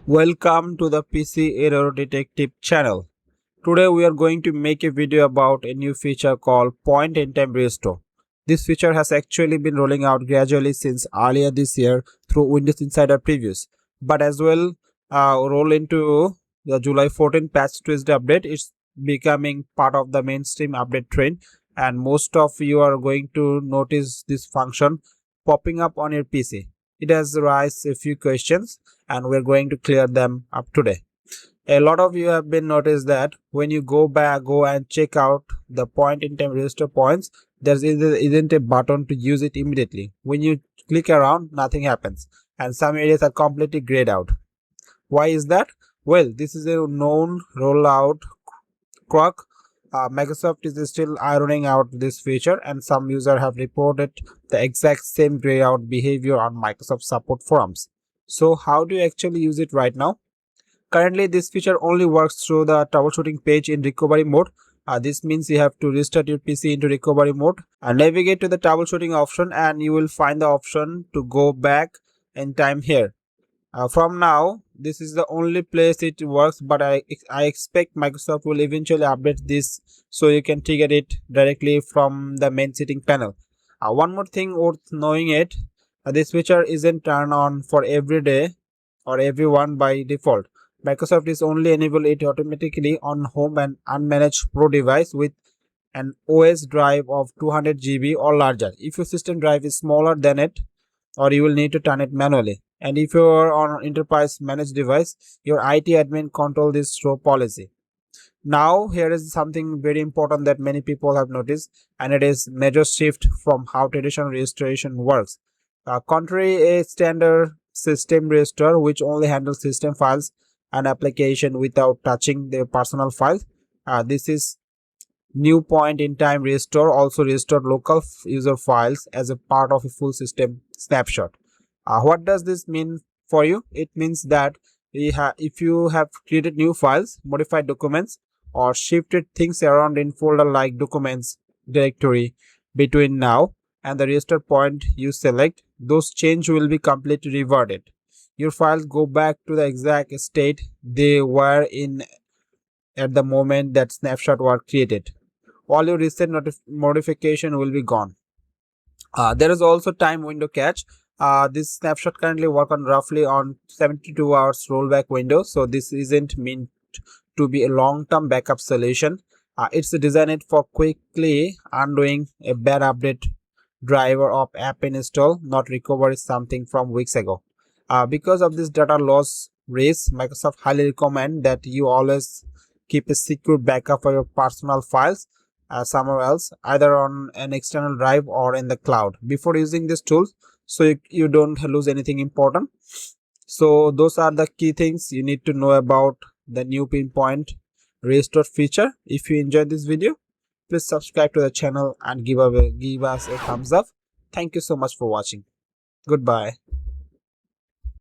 Welcome to the PC Error Detective channel. Today we are going to make a video about a new feature called Point in Time Restore. This feature has actually been rolling out gradually since earlier this year through Windows Insider previews, but as well roll into the July 14 patch Tuesday update. It's becoming part of the mainstream update trend, and most of you are going to notice this function popping up on your PC. It has raised a few questions and we're going to clear them up today. A lot of you have been noticed that when you go and check out the point in time register points, there isn't a button to use it immediately. When you click around, nothing happens, and some areas are completely grayed out. Why is that? Well, this is a known rollout crock. Microsoft is still ironing out this feature, and some users have reported the exact same gray out behavior on Microsoft support forums. So how do you actually use it right now? Currently, this feature only works through the troubleshooting page in recovery mode. This means you have to restart your PC into recovery mode and navigate to the troubleshooting option, and you will find the option to go back in time here. From now, this is the only place it works, but I expect Microsoft will eventually update this so you can trigger it directly from the main setting panel. One more thing worth knowing it, this feature isn't turned on for every day or everyone by default. Microsoft is only enable it automatically on home and unmanaged pro device with an OS drive of 200 GB or larger. If your system drive is smaller than it, or you will need to turn it manually. And if you are on an enterprise managed device, your IT admin control this show policy. Now here is something very important that many people have noticed, and it is major shift from how traditional registration works. Contrary a standard system register which only handles system files and application without touching their personal files, this is new point in time restore also restore local user files as a part of a full system snapshot. What does this mean for you? It means that if you have created new files, modified documents, or shifted things around in folder like documents directory between now and the restore point you select, those change will be completely reverted. Your files go back to the exact state they were in at the moment that snapshot was created. All your recent modification will be gone. There is also time window catch. This snapshot currently work on roughly on 72 hours rollback window, so this isn't meant to be a long-term backup solution. It's designed for quickly undoing a bad update driver of app install, not recover something from weeks ago. Because of this data loss risk, Microsoft highly recommend that you always keep a secure backup of your personal files somewhere else, either on an external drive or in the cloud, before using this tool, so you don't lose anything important. So those are the key things you need to know about the new pinpoint restore feature. If you enjoyed this video, please subscribe to the channel and give us a thumbs up. Thank you so much for watching. Goodbye.